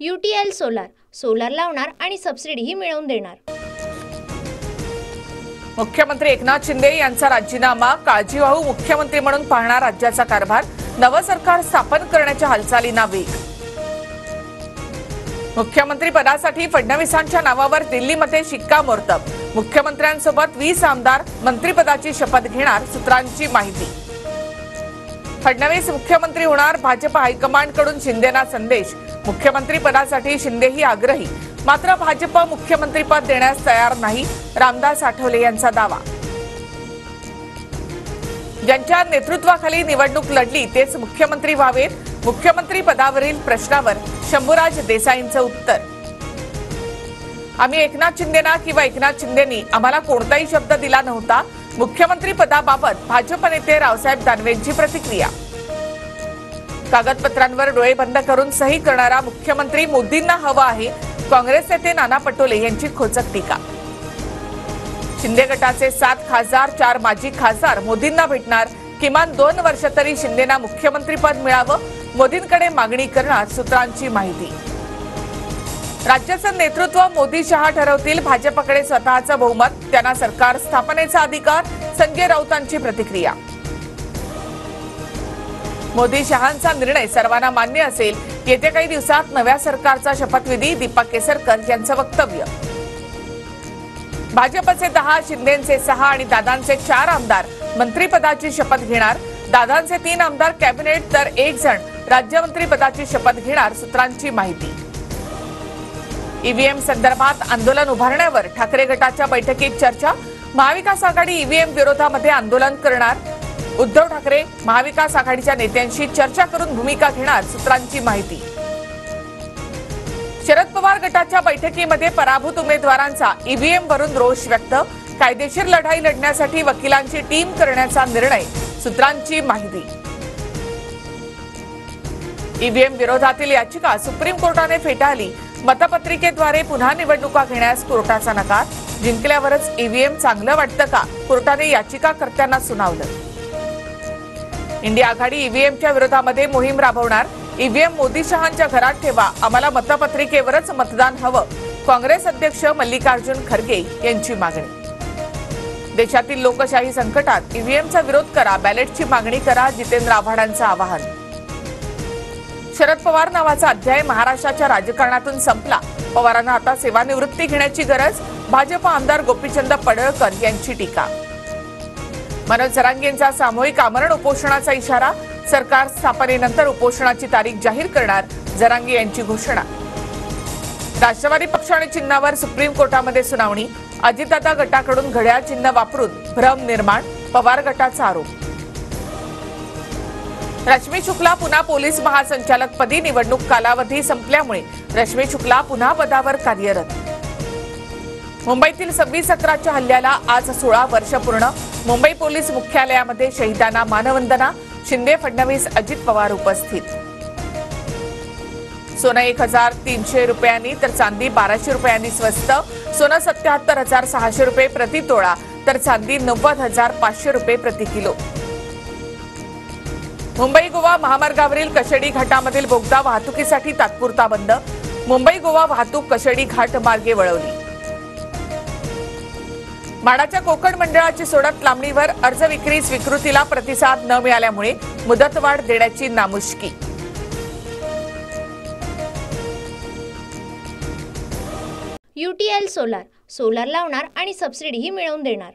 UTL solar लावणार आणि सबसिडीही मिळवून देणार। मुख्यमंत्री एकनाथ शिंदे यांचा राजीनामा, काळजीवाहू मुख्यमंत्री म्हणून पाहणार राज्याचा कारभार, नवं सरकार स्थापन करण्याच्या हालचालींना वेग। मुख्यमंत्री पदासाठी फडणवीसांच्या नावावर दिल्लीमध्ये शिक्कामोर्तब, मुख्यमंत्र्यांसोबत 20 आमदार मंत्रिपदाची शपथ घेणार, सूत्रांची माहिती। फडणवीस मुख्यमंत्री होणार, भाजप हायकमांडकडून शिंदेना संदेश, मुख्यमंत्री पदासाठी शिंदेही आग्रही, मात्र भाजप मुख्यमंत्रीपद देण्यास तयार नाही, रामदास आठवले यांचा दावा। ज्यांच्या नेतृत्वाखाली निवडणूक लढली तेच मुख्यमंत्री व्हावेत, मुख्यमंत्री पदावरील प्रश्नावर शंभूराज देसाईंचं उत्तर। आम्ही एकनाथ शिंदेना किंवा एकनाथ शिंदेनी आम्हाला कोणताही शब्द दिला नव्हता, मुख्यमंत्री पदाबाबत भाजप नेते रावसाहेब दानवेंची प्रतिक्रिया। कागदपत्रांवर डोळे बंद करून सही करणारा मुख्यमंत्री मोदींना हवा आहे, काँग्रेस नेते नाना पटोले यांची खोचक टीका। शिंदे गटाचे 7 खासदार 4 माजी खासदार मोदींना भेटणार, किमान 2 वर्ष तरी शिंदेना मुख्यमंत्रीपद मिळावं, मोदींकडे मागणी करणार, सूत्रांची माहिती। राज्याचं नेतृत्व मोदी शहा ठरवतील, भाजपकडे स्वतःचं बहुमत, त्यांना सरकार स्थापनेचा अधिकार, संजय राऊतांची प्रतिक्रिया। मोदी शहांचा निर्णय सर्वांना मान्य असेल, येत्या काही दिवसात नव्या सरकारचा शपथविधी, दीपक केसरकर यांचं वक्तव्य। भाजपचे 10, शिंदेचे 6 आणि दादांचे 4 आमदार मंत्रिपदाची शपथ घेणार, दादांचे 3 आमदार कॅबिनेट तर 1 जण राज्यमंत्री पदाची शपथ घेणार, सूत्रांची माहिती। ईव्हीएम संदर्भात आंदोलन उभारण्यावर ठाकरे गटाच्या बैठकीत चर्चा, महाविकास आघाडी ईव्हीएम विरोधामध्ये आंदोलन करणार, उद्धव ठाकरे महाविकास आघाडीच्या नेत्यांशी चर्चा करून भूमिका घेणार, सूत्रांची माहिती। शरद पवार गटाच्या बैठकीमध्ये पराभूत उमेदवारांचा ईव्हीएम वरून रोष व्यक्त, कायदेशीर लढाई लढण्यासाठी वकिलांची टीम करण्याचा निर्णय, सूत्रांची माहिती। ईव्हीएम विरोधातील याचिका सुप्रीम कोर्टाने फेटाळली, मतपत्रिकेद्वारे पुन्हा निवडणुका घेण्यास कोर्टाचा नकार, जिंकल्यावरच ईव्हीएम चांगलं वाटतं का, कोर्टाने याचिकाकर्त्यांना सुनावलं। इंडिया आघाडी ईव्हीएमच्या विरोधामध्ये मोहीम राबवणार, ईव्हीएम मोदी शहांच्या घरात ठेवा, आम्हाला मतपत्रिकेवरच मतदान हवं, काँग्रेस अध्यक्ष मल्लिकार्जुन खरगे यांची मागणी। देशातील लोकशाही संकटात ईव्हीएमचा विरोध करा, बॅलेटची मागणी करा, जितेंद्र आव्हाडांचं आवाहन। शरद पवार नावाचा अध्याय महाराष्ट्राच्या राजकारणातून संपला, पवारांना आता सेवानिवृत्ती घेण्याची गरज, भाजप आमदार गोपीचंद पडळकर यांची टीका। मनोज जरांगेंचा सामूहिक आमरण उपोषणाचा इशारा, सरकार स्थापनेनंतर उपोषणाची तारीख जाहीर करणार, जरांगे यांची घोषणा। राष्ट्रवादी पक्ष आणि चिन्हावर सुप्रीम कोर्टामध्ये सुनावणी, अजितदादा गटाकडून घड्याळ चिन्ह वापरून भ्रम निर्माण, पवार गटाचा आरोप। रश्मी शुक्ला पुन्हा पोलीस महासंचालकपदी, निवडणूक कालावधी संपल्यामुळे रश्मी शुक्ला पुन्हा पदावर कार्यरत। मुंबईतील 26/11च्या हल्ल्याला आज 16 वर्ष पूर्ण, मुंबई पोलीस मुख्यालयामध्ये शहीदांना मानवंदना, शिंदे, फडणवीस, अजित पवार उपस्थित। सोनं 1300 रुपयांनी तर चांदी 1200 रुपयांनी स्वस्त, सोनं 77,600 रुपये प्रति तोळा तर चांदी 90,500 रुपये प्रति किलो। मुंबई गोवा महामार्गावरील कशेडी घाटामधील बोगदा वाहतुकीसाठी तात्पुरता बंद, मुंबई गोवा वाहतूक कशेडी घाट मार्गे वळवली। माडाच्या कोकण मंडळाची सोडत लांबणीवर, अर्ज विक्री स्वीकृतीला प्रतिसाद न मिळाल्यामुळे मुदतवाढ देण्याची नामुष्की। UTL सोलार लावणार आणि सबसिडीही मिळवून देणार।